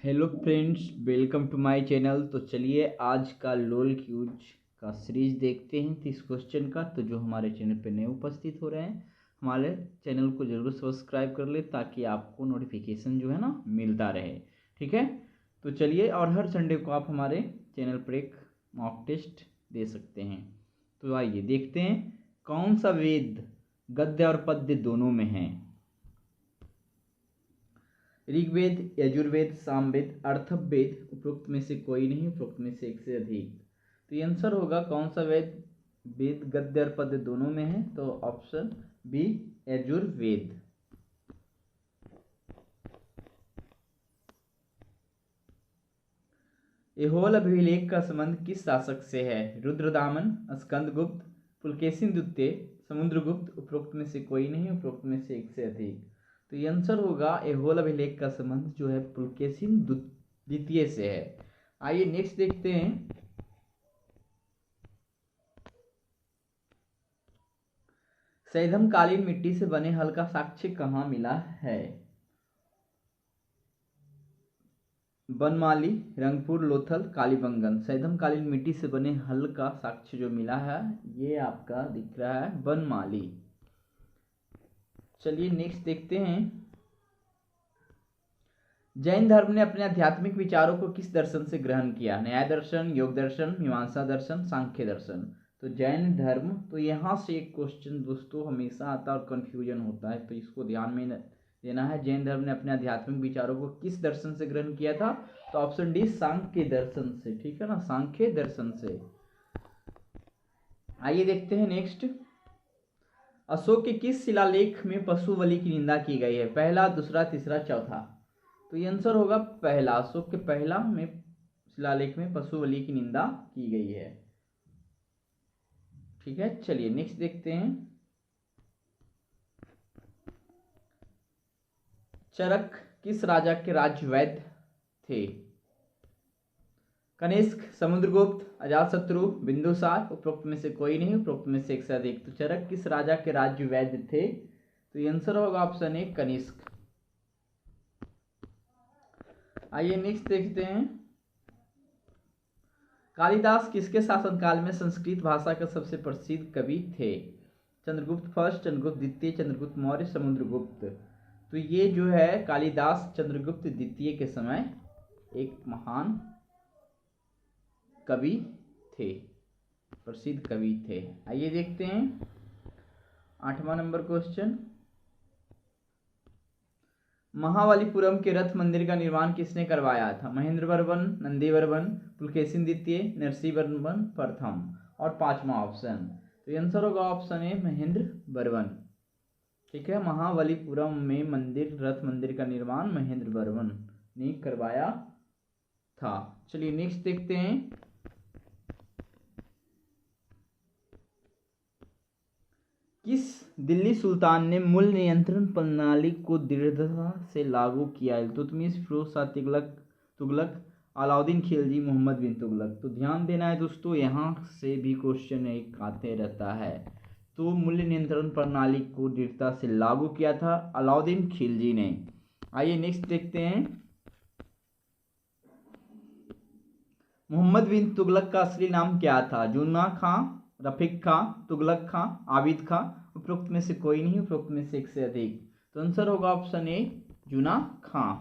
Hello friends, welcome to my channel. तो चलिए आज का लोल क्यूज का सीरीज देखते हैं 30 क्वेश्चन का। तो जो हमारे चैनल पे नए उपस्थित हो रहे हैं, हमारे चैनल को ज़रूर सब्सक्राइब कर ले ताकि आपको नोटिफिकेशन जो है ना मिलता रहे। ठीक है, तो चलिए, और हर संडे को आप हमारे चैनल पर एक मॉक टेस्ट दे सकते हैं। तो आइए देखते हैं कौन सा वेद गद्य और पद्य दोनों में है। ऋग्वेद, यजुर्वेद, सामवेद, अर्थववेद, उपरोक्त में से कोई नहीं, उपरोक्त में से एक से अधिक। तो ये आंसर होगा कौन सा वेद गद्य और पद्य दोनों में है, तो ऑप्शन बी यजुर्वेद। ऐहोल अभिलेख का संबंध किस शासक से है? रुद्रदामन, स्कंदगुप्त, पुलकेशिन द्वितीय, समुद्रगुप्त, उपरोक्त में से कोई नहीं, उपरोक्त में से एक से अधिक। तो ये आंसर होगा ऐहोल अभिलेख का संबंध जो है पुलकेशिन द्वितीय से है। आइए नेक्स्ट देखते हैं। सैंधव कालीन मिट्टी से बने हल का साक्ष्य कहाँ मिला है? बनमाली, रंगपुर, लोथल, कालीबंगन। सैंधव कालीन मिट्टी से बने हल का साक्ष्य जो मिला है ये आपका दिख रहा है बनमाली। चलिए नेक्स्ट देखते हैं। जैन धर्म ने अपने आध्यात्मिक विचारों को किस दर्शन से ग्रहण किया? न्याय दर्शन, योग दर्शन, मीमांसा दर्शन, सांख्य दर्शन। तो जैन धर्म, तो यहाँ से एक क्वेश्चन दोस्तों हमेशा आता है और कन्फ्यूजन होता है, तो इसको ध्यान में देना है। जैन धर्म ने अपने आध्यात्मिक विचारों को किस दर्शन से ग्रहण किया था? तो ऑप्शन डी सांख्य दर्शन से। ठीक है ना, सांख्य दर्शन से। आइए देखते हैं नेक्स्ट। अशोक के किस शिलालेख में पशु बलि की निंदा की गई है? पहला, दूसरा, तीसरा, चौथा। तो ये आंसर होगा पहला। अशोक के पहला में शिलालेख में पशु बलि की निंदा की गई है। ठीक है, चलिए नेक्स्ट देखते हैं। चरक किस राजा के राज्यवैद्य थे? कनिष्क, समुद्रगुप्त, अजातशत्रु, बिंदुसार, उपरोक्त में से कोई नहीं, उपरोक्त में से एक से अधिक। तो चरक किस राजा के राज्यवैद्य थे? तो ये आंसर होगा ऑप्शन ए कनिष्क। आइए नेक्स्ट देखते हैं। कालिदास किसके शासनकाल में संस्कृत भाषा के सबसे प्रसिद्ध कवि थे? चंद्रगुप्त फर्स्ट, चंद्रगुप्त द्वितीय, चंद्रगुप्त मौर्य, समुद्रगुप्त। तो ये जो है कालिदास चंद्रगुप्त द्वितीय के समय एक महान कवि थे, प्रसिद्ध कवि थे। आइए देखते हैं 8वां नंबर क्वेश्चन। महाबलीपुरम के रथ मंदिर का निर्माण किसने करवाया था? महेंद्र वर्मन, नंदी वर्मन, पुलकेशिन द्वितीय, नरसिंह वर्मन प्रथम। और 5वां ऑप्शन, तो ये आंसर होगा ऑप्शन ए महेंद्र वर्मन। ठीक है, महाबलीपुरम में रथ मंदिर का निर्माण महेंद्र वर्मन ने करवाया था। चलिए नेक्स्ट देखते हैं। किस दिल्ली सुल्तान ने मूल नियंत्रण प्रणाली को दृढ़ता से लागू किया? इल्तुतमिश, फिरोज शाह तुगलक, अलाउद्दीन खिलजी, मोहम्मद बिन तुगलक। तो ध्यान देना है दोस्तों, यहाँ से भी क्वेश्चन एक आते रहता है। तो मूल्य नियंत्रण प्रणाली को दृढ़ता से लागू किया था अलाउद्दीन खिलजी ने। आइए नेक्स्ट देखते हैं। मोहम्मद बिन तुगलक का असली नाम क्या था? जुन्ना खां, रफीक खां, तुगलक खां, आबिद खां। उपरोक्त में से कोई नहीं, उपरोक्त में से एक से अधिक। तो आंसर होगा ऑप्शन ए जुना खां।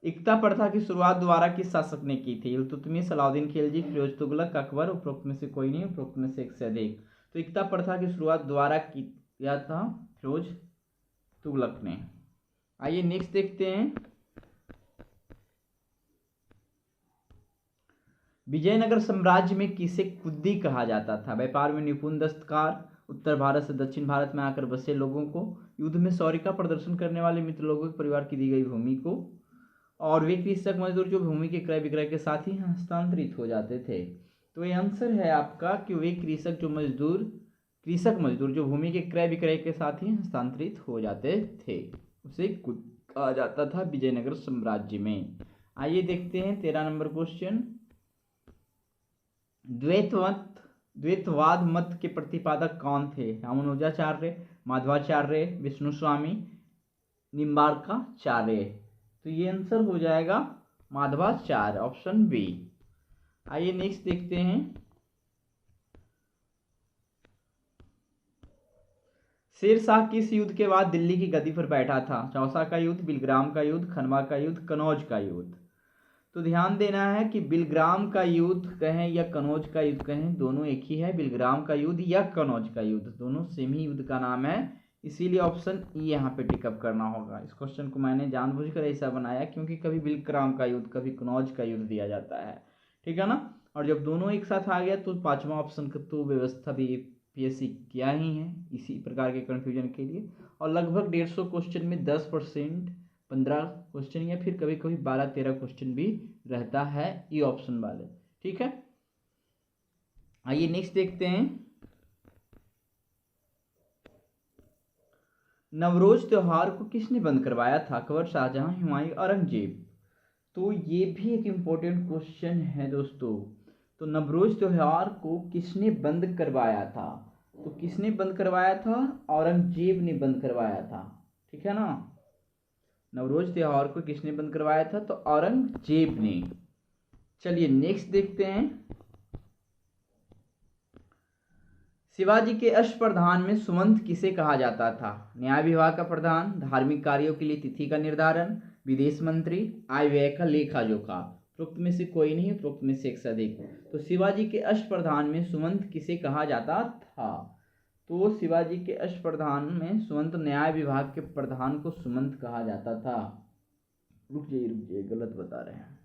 इक्ता प्रथा की शुरुआत दोबारा किस शासक ने की थी? इल्तुतमिश, अलाउद्दीन खिलजी, फिरोज तुगलक, अकबर। उपरोक्त में से कोई नहीं, उपरोक्त में से एक से अधिक। तो इक्ता प्रथा की शुरुआत दोबारा किया था फिरोज तुगलक ने। आइए नेक्स्ट देखते हैं। विजयनगर साम्राज्य में किसे कुद्दी कहा जाता था? व्यापार में निपुण दस्तकार, उत्तर भारत से दक्षिण भारत में आकर बसे लोगों को, युद्ध में शौर्य का प्रदर्शन करने वाले मित्र लोगों के परिवार की दी गई भूमि को, और वे कृषक मजदूर जो भूमि के क्रय विक्रय के साथ ही हस्तांतरित हो जाते थे। तो ये आंसर है आपका कि वे कृषक मजदूर जो भूमि के क्रय विक्रय के साथ ही हस्तांतरित हो जाते थे, उसे कहा जाता था विजयनगर साम्राज्य में। आइए देखते हैं 13 नंबर क्वेश्चन। द्वैतवाद मत के प्रतिपादक कौन थे? रामानुजाचार्य, माधवाचार्य, विष्णु स्वामी, निम्बार्काचार्य। तो ये आंसर हो जाएगा माधवाचार्य, ऑप्शन बी। आइए नेक्स्ट देखते हैं। शेर शाह किस युद्ध के बाद दिल्ली की गद्दी पर बैठा था? चौसा का युद्ध, बिलग्राम का युद्ध, खनवा का युद्ध, कनौज का युद्ध। तो ध्यान देना है कि बिलग्राम का युद्ध कहें या कनौज का युद्ध कहें, दोनों एक ही है। बिलग्राम का युद्ध या कनौज का युद्ध, दोनों सेम ही युद्ध का नाम है, इसीलिए ऑप्शन ई यहाँ पे टिकअप करना होगा। इस क्वेश्चन को मैंने जानबूझकर ऐसा बनाया क्योंकि कभी बिलग्राम का युद्ध, कभी कनौज का युद्ध दिया जाता है, ठीक है ना। और जब दोनों एक साथ आ गया तो पांचवा ऑप्शन का तो व्यवस्था भी पीएससी किया ही है इसी प्रकार के कन्फ्यूजन के लिए। और लगभग 150 क्वेश्चन में 10%, 15 क्वेश्चन या फिर कभी कभी 12-13 क्वेश्चन भी रहता है ई ऑप्शन वाले, ठीक है। आइए नेक्स्ट देखते हैं। नवरोज त्योहार को किसने बंद करवाया था? अकबर, शाहजहां, हुमायूं, औरंगजेब। तो ये भी एक इम्पोर्टेंट क्वेश्चन है दोस्तों। तो नवरोज त्योहार को किसने बंद करवाया था? तो किसने बंद करवाया था? औरंगजेब ने बंद करवाया था, ठीक है ना। नवरोज त्योहार को किसने बंद करवाया था? तो औरंगजेब ने। चलिए नेक्स्ट देखते हैं। शिवाजी के अष्टप्रधान में सुमंत किसे कहा जाता था? न्याय विभाग का प्रधान, धार्मिक कार्यों के लिए तिथि का निर्धारण, विदेश मंत्री, आय व्यय का लेखा जोखा। उपरोक्त में से कोई नहीं, उपरोक्त में से एक से अधिक। तो शिवाजी के अष्टप्रधान में सुमंत किसे कहा जाता था? तो शिवाजी के अष्टप्रधान में सुमंत, न्याय विभाग के प्रधान को सुमंत कहा जाता था। रुक जाइए गलत बता रहे हैं,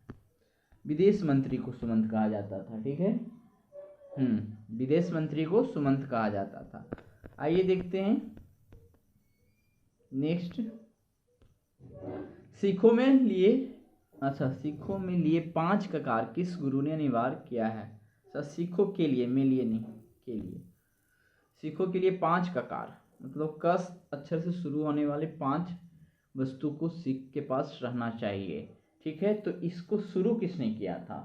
विदेश मंत्री को सुमंत कहा जाता था, ठीक है। विदेश मंत्री को सुमंत कहा जाता था। आइए देखते हैं नेक्स्ट। सिखों में लिए 5 ककार किस गुरु ने अनिवार्य किया है? सिखों के लिए, में लिए नहीं, के लिए। सिखों के लिए 5 ककार मतलब कस अक्षर से शुरू होने वाले 5 वस्तु को सिख के पास रहना चाहिए, ठीक है। तो इसको शुरू किसने किया था?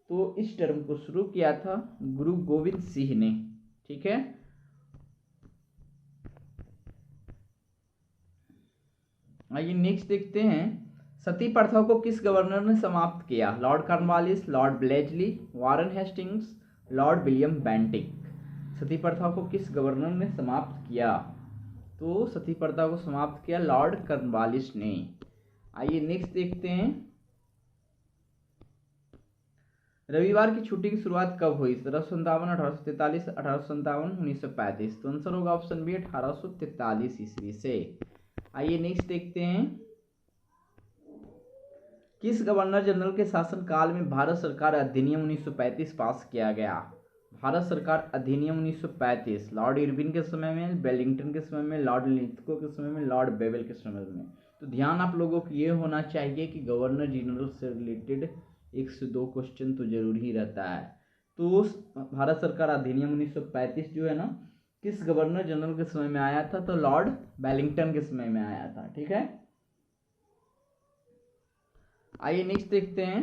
तो इस टर्म को शुरू किया था गुरु गोविंद सिंह ने, ठीक है। आइए नेक्स्ट देखते हैं। सती प्रथा को किस गवर्नर ने समाप्त किया? Lord Cornwallis, lord Wellesley, Warren Hastings, lord William Bentinck. सती प्रथा को किस गवर्नर ने समाप्त किया? तो सती प्रथा को समाप्त किया लॉर्ड कॉर्नवालिस ने। आइए नेक्स्ट देखते हैं। रविवार की छुट्टी की शुरुआत कब हुई? 1757, 1843, 1857, 1935। तो आंसर होगा ऑप्शन बी 1843 ईस्वी से। आइए नेक्स्ट देखते हैं। किस गवर्नर जनरल के शासनकाल में भारत सरकार अधिनियम 1935 पास किया गया? भारत सरकार अधिनियम 1935 लॉर्ड इरविन के समय में, वेलिंगटन के समय में, लॉर्ड लिथगो के समय में, लॉर्ड बेवेल के समय में। तो ध्यान आप लोगों को ये होना चाहिए कि गवर्नर जनरल से रिलेटेड 1 से 2 क्वेश्चन तो जरूर ही रहता है। तो भारत सरकार अधिनियम 1935 जो है ना, किस गवर्नर जनरल के समय में आया था? तो लॉर्ड वेलिंगटन के समय में आया था, ठीक है। आइए नेक्स्ट देखते हैं।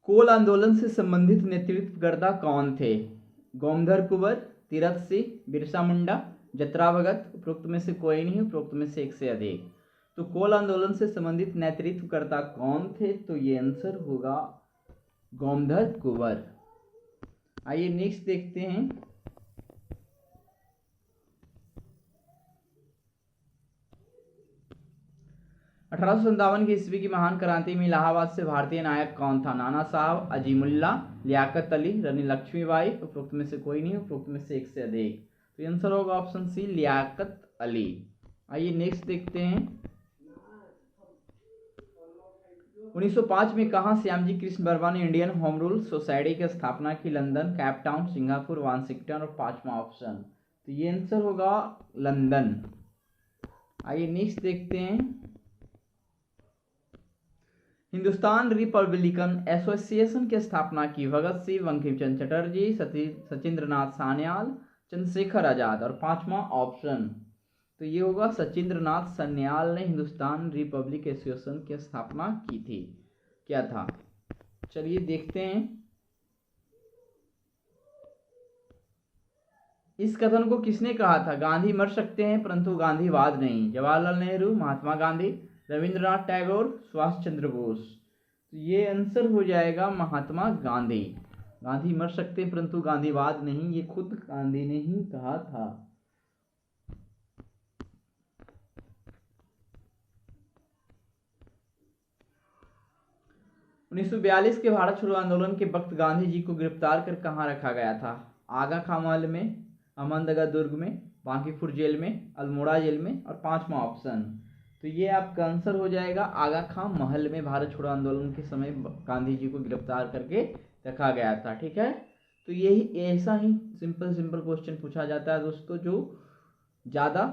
कोल आंदोलन से संबंधित नेतृत्वकर्ता कौन थे? गोमधर कुंवर, तीरथ सिंह, बिरसा मुंडा, जतरा भगत। उपरोक्त में से कोई नहीं, उपरोक्त में से एक से अधिक। तो कोल आंदोलन से संबंधित नेतृत्वकर्ता कौन थे? तो ये आंसर होगा गोमधर कुंवर। आइए नेक्स्ट देखते हैं। 1857 की ईस्वी की महान क्रांति में इलाहाबाद से भारतीय नायक कौन था? नाना साहब, अजीमुल्ला, लियाकत अली, रानी लक्ष्मीबाई। उपरोक्त में से कोई नहीं, उपरोक्त में से एक से अधिक। तो आंसर होगा ऑप्शन सी लियाकत अली। आइए नेक्स्ट देखते हैं। 1905 में कहां श्यामजी कृष्ण वर्मा ने इंडियन होम रूल सोसाइटी की स्थापना की? London, Cape Town, Singapore, Washington. और 5वां ऑप्शन, तो ये आंसर होगा लंदन। आइए नेक्स्ट देखते हैं। हिंदुस्तान रिपब्लिकन एसोसिएशन की स्थापना की? भगत सिंह, बंकिम चंद्र चटर्जी, सचिंद्रनाथ सान्याल, चंद्रशेखर आजाद। और 5वां ऑप्शन, तो ये होगा सचिंद्रनाथ सान्याल ने हिंदुस्तान रिपब्लिक एसोसिएशन की स्थापना की थी, क्या था। चलिए देखते हैं। इस कथन को किसने कहा था? गांधी मर सकते हैं परंतु गांधीवाद नहीं। जवाहरलाल नेहरू, महात्मा गांधी, रविंद्रनाथ टैगोर, सुभाष चंद्र बोस। तो ये आंसर हो जाएगा महात्मा गांधी। गांधी मर सकते हैं परंतु गांधीवाद नहीं, ये खुद गांधी ने ही कहा था। 1942 के भारत छोड़ो आंदोलन के वक्त गांधी जी को गिरफ्तार कर कहाँ रखा गया था? आगा खां महल में, अहमदनगर दुर्ग में, बांकीपुर जेल में, अल्मोड़ा जेल में, और पांचवा ऑप्शन। तो ये आपका आंसर हो जाएगा आगा खां महल में भारत छोड़ो आंदोलन के समय गांधी जी को गिरफ्तार करके रखा गया था। ठीक है, तो यही ऐसा ही सिंपल क्वेश्चन पूछा जाता है दोस्तों, जो ज़्यादा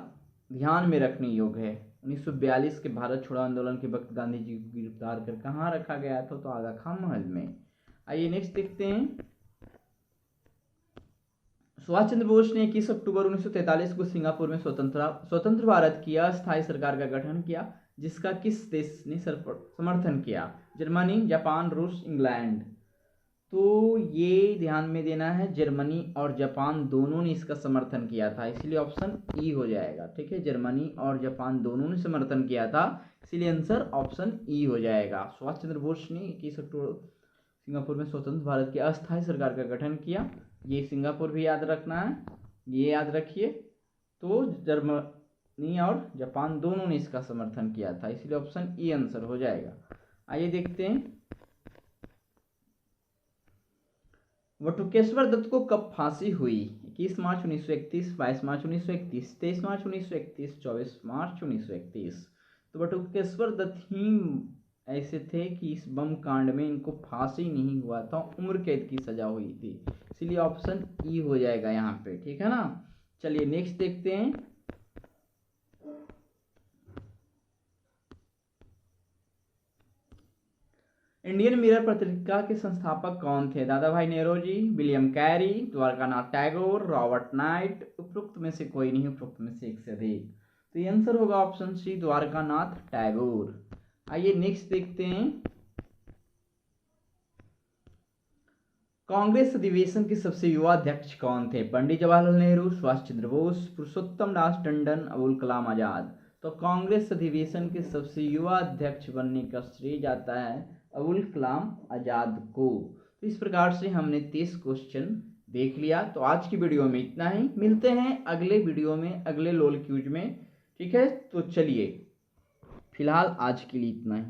ध्यान में रखने योग्य है। 1942 के भारत छोड़ो आंदोलन के वक्त गांधी जी को गिरफ्तार कर कहाँ रखा गया था? तो आगा खां महल में। आइए नेक्स्ट देखते हैं। सुभाष चंद्र बोस ने 21 अक्टूबर 1943 को सिंगापुर में स्वतंत्र भारत की अस्थायी सरकार का गठन किया, जिसका किस देश ने समर्थन किया? जर्मनी, जापान, रूस, इंग्लैंड। तो ये ध्यान में देना है, जर्मनी और जापान दोनों ने इसका समर्थन किया था, इसलिए ऑप्शन ई हो जाएगा। ठीक है, जर्मनी और जापान दोनों ने समर्थन किया था, इसलिए आंसर ऑप्शन ई हो जाएगा। सुभाष चंद्र बोस ने 21 अक्टूबर सिंगापुर में स्वतंत्र भारत की अस्थायी सरकार का गठन किया। ये सिंगापुर भी याद रखना है, ये याद रखिए। तो जर्मनी और जापान दोनों ने इसका समर्थन किया था, इसलिए ऑप्शन ई आंसर हो जाएगा। आइए देखते हैं, बटुकेश्वर दत्त को कब फांसी हुई? 21 मार्च 1931, 22 मार्च 1931, 23 मार्च 1931, 24 मार्च 1931। तो बटुकेश्वर दत्त ही ऐसे थे कि इस बम कांड में इनको फांसी नहीं हुआ था, उम्र कैद की सजा हुई थी, इसलिए ऑप्शन ई हो जाएगा यहाँ पे। ठीक है ना, चलिए नेक्स्ट देखते हैं। इंडियन मिरर पत्रिका के संस्थापक कौन थे? Dadabhai Naoroji, William Carey, Dwarkanath Tagore, Robert Knight. उपरोक्त में से कोई नहीं, उपरोक्त में से एक से अधिक। तो ये आंसर होगा ऑप्शन सी, द्वारकानाथ टैगोर। आइए नेक्स्ट देखते हैं। कांग्रेस अधिवेशन के सबसे युवा अध्यक्ष कौन थे? पंडित जवाहरलाल नेहरू, सुभाष चंद्र बोस, पुरुषोत्तम दास टंडन, अबुल कलाम आजाद। तो कांग्रेस अधिवेशन के सबसे युवा अध्यक्ष बनने का श्रेय जाता है अबुल कलाम आजाद को। तो इस प्रकार से हमने 30 क्वेश्चन देख लिया। तो आज की वीडियो में इतना ही, मिलते हैं अगले वीडियो में, अगले लोल क्यूज में। ठीक है, तो चलिए फिलहाल आज के लिए इतना ही।